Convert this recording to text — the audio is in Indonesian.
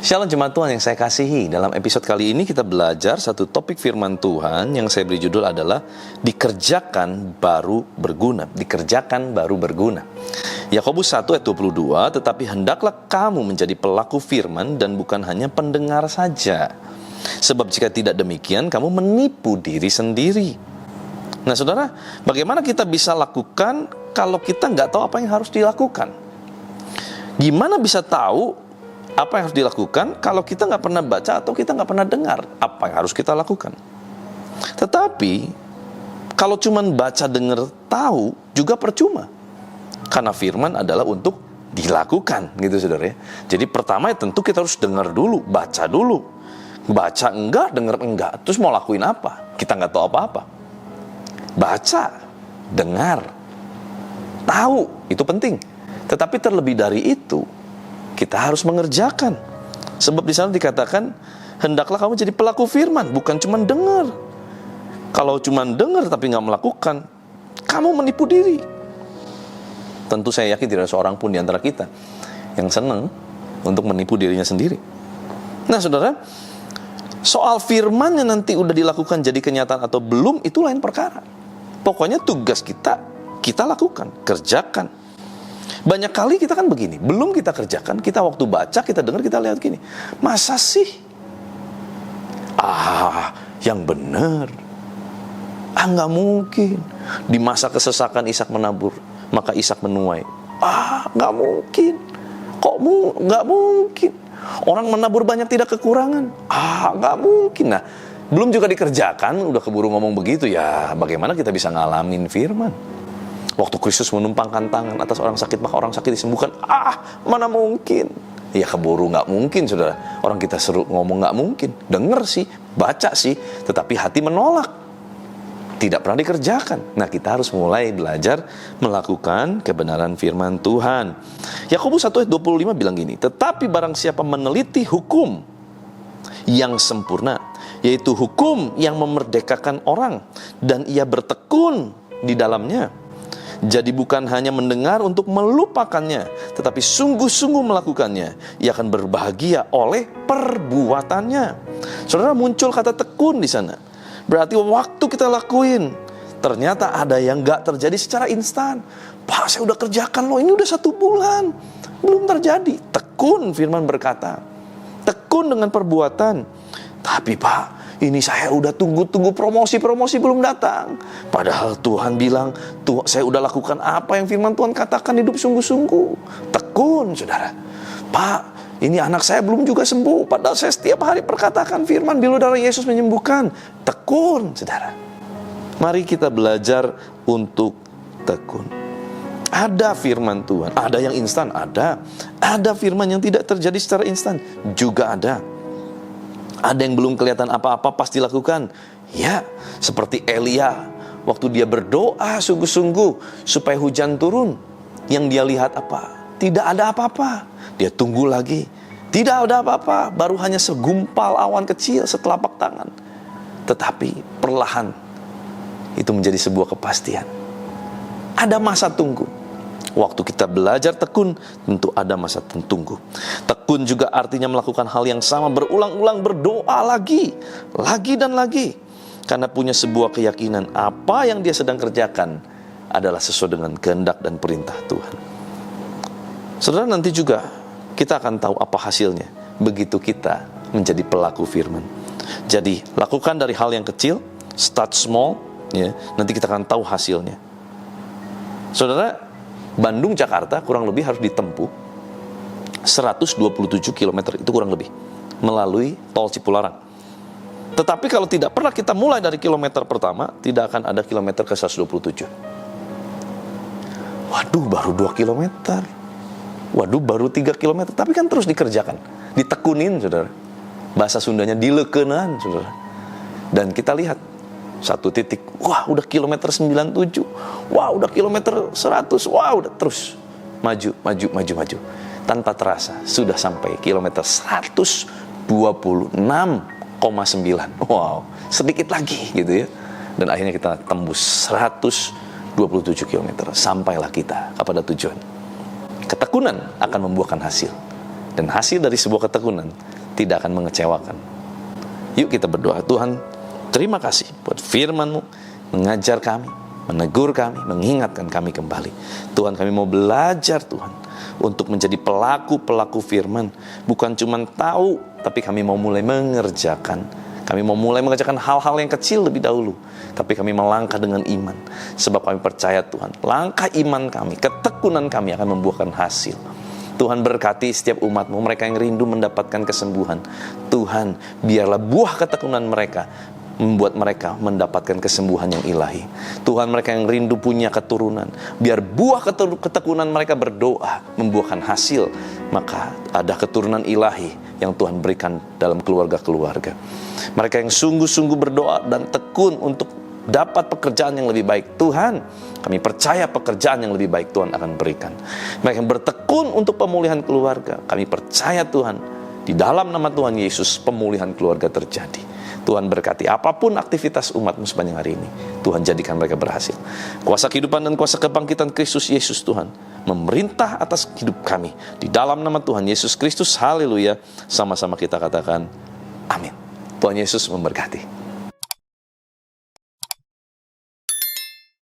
Shalom jemaat Tuhan yang saya kasihi. Dalam episode kali ini kita belajar satu topik firman Tuhan yang saya beri judul adalah dikerjakan baru berguna. Dikerjakan baru berguna. Yakobus 1 ayat 22, tetapi hendaklah kamu menjadi pelaku firman dan bukan hanya pendengar saja. Sebab jika tidak demikian kamu menipu diri sendiri. Nah saudara, bagaimana kita bisa lakukan kalau kita nggak tahu apa yang harus dilakukan? Gimana bisa tahu apa yang harus dilakukan kalau kita nggak pernah baca atau kita nggak pernah dengar apa yang harus kita lakukan? Tetapi kalau cuma baca, dengar, tahu juga percuma, karena firman adalah untuk dilakukan, gitu saudara ya. Jadi pertama ya tentu kita harus dengar dulu, baca dulu. Baca enggak, dengar enggak, terus mau lakuin apa? Kita nggak tahu apa-apa. Baca, dengar, tahu, itu penting. Tetapi terlebih dari itu, kita harus mengerjakan. Sebab di sana dikatakan, hendaklah kamu jadi pelaku firman, bukan cuma dengar. Kalau cuma dengar tapi nggak melakukan, kamu menipu diri. Tentu saya yakin tidak ada seorang pun di antara kita yang senang untuk menipu dirinya sendiri. Nah saudara, soal firmannya nanti udah dilakukan jadi kenyataan atau belum, itu lain perkara. Pokoknya tugas kita lakukan, kerjakan. Banyak kali kita kan begini, belum kita kerjakan, kita waktu baca, kita dengar, kita lihat gini, masa sih? Yang benar. Nggak mungkin. Di masa kesesakan Ishak menabur, maka Ishak menuai. Nggak mungkin. Nggak mungkin. Orang menabur banyak tidak kekurangan. Nggak mungkin. Nah, belum juga dikerjakan, udah keburu ngomong begitu, ya bagaimana kita bisa ngalamin firman? Waktu Kristus menumpangkan tangan atas orang sakit, maka orang sakit disembuhkan. Mana mungkin? Ya keburu nggak mungkin, saudara. Orang kita seru ngomong nggak mungkin. Dengar sih, baca sih, tetapi hati menolak. Tidak pernah dikerjakan. Nah kita harus mulai belajar melakukan kebenaran firman Tuhan. Yakobus 1 ayat 25 bilang gini, tetapi barang siapa meneliti hukum yang sempurna, yaitu hukum yang memerdekakan orang, dan ia bertekun di dalamnya, jadi bukan hanya mendengar untuk melupakannya, tetapi sungguh-sungguh melakukannya, ia akan berbahagia oleh perbuatannya. Saudara, muncul kata tekun di sana. Berarti waktu kita lakuin, ternyata ada yang gak terjadi secara instan. Pak, saya udah kerjakan loh, ini udah 1 bulan, belum terjadi. Tekun, firman berkata. Tekun dengan perbuatan. Tapi Pak, ini saya udah tunggu promosi belum datang. Padahal Tuhan bilang, saya udah lakukan apa yang firman Tuhan katakan, hidup sungguh-sungguh. Tekun, saudara. Pak, ini anak saya belum juga sembuh, padahal saya setiap hari perkatakan firman, bila darah Yesus menyembuhkan. Tekun, saudara. Mari kita belajar untuk tekun. Ada firman Tuhan, ada yang instan, ada firman yang tidak terjadi secara instan, juga ada. Ada yang belum kelihatan apa-apa, pasti lakukan. Ya, seperti Elia, waktu dia berdoa sungguh-sungguh supaya hujan turun, yang dia lihat apa? Tidak ada apa-apa. Dia tunggu lagi, tidak ada apa-apa, baru hanya segumpal awan kecil setelapak tangan. Tetapi perlahan itu menjadi sebuah kepastian. Ada masa tunggu. Waktu kita belajar tekun, tentu ada masa tunggu. Tekun juga artinya melakukan hal yang sama berulang-ulang, berdoa lagi dan lagi. Karena punya sebuah keyakinan apa yang dia sedang kerjakan adalah sesuai dengan kehendak dan perintah Tuhan. Saudara, nanti juga kita akan tahu apa hasilnya begitu kita menjadi pelaku firman. Jadi lakukan dari hal yang kecil, start small, ya. Nanti kita akan tahu hasilnya. Saudara, Bandung Jakarta kurang lebih harus ditempuh 127 km, itu kurang lebih, melalui tol Cipularang. Tetapi kalau tidak pernah kita mulai dari kilometer pertama, tidak akan ada kilometer ke 127. Waduh, baru 2 km. Waduh, baru 3 km. Tapi kan terus dikerjakan, ditekunin, saudara. Bahasa Sundanya dileukeunaan, saudara. Dan kita lihat satu titik, wah udah kilometer 97, wah udah kilometer 100, wah udah terus maju. Tanpa terasa sudah sampai kilometer 126,9. Wow, sedikit lagi gitu ya. Dan akhirnya kita tembus 127 km. Sampailah kita kepada tujuan. Ketekunan akan membuahkan hasil. Dan hasil dari sebuah ketekunan tidak akan mengecewakan. Yuk kita berdoa. Tuhan, terima kasih buat firman-Mu, mengajar kami, menegur kami, mengingatkan kami kembali. Tuhan, kami mau belajar Tuhan, untuk menjadi pelaku-pelaku firman. Bukan cuma tahu, tapi kami mau mulai mengerjakan. Kami mau mulai mengerjakan hal-hal yang kecil lebih dahulu. Tapi kami melangkah dengan iman. Sebab kami percaya Tuhan, langkah iman kami, ketekunan kami akan membuahkan hasil. Tuhan berkati setiap umat-Mu, mereka yang rindu mendapatkan kesembuhan. Tuhan, biarlah buah ketekunan mereka membuat mereka mendapatkan kesembuhan yang ilahi. Tuhan, mereka yang rindu punya keturunan, biar buah ketekunan mereka berdoa membuahkan hasil. Maka ada keturunan ilahi yang Tuhan berikan dalam keluarga-keluarga. Mereka yang sungguh-sungguh berdoa dan tekun untuk dapat pekerjaan yang lebih baik, Tuhan, kami percaya pekerjaan yang lebih baik Tuhan akan berikan. Mereka yang bertekun untuk pemulihan keluarga, kami percaya Tuhan, di dalam nama Tuhan Yesus pemulihan keluarga terjadi. Tuhan berkati apapun aktivitas umat-Mu sepanjang hari ini. Tuhan jadikan mereka berhasil. Kuasa kehidupan dan kuasa kebangkitan Kristus Yesus Tuhan memerintah atas hidup kami. Di dalam nama Tuhan Yesus Kristus, haleluya. Sama-sama kita katakan amin. Tuhan Yesus memberkati.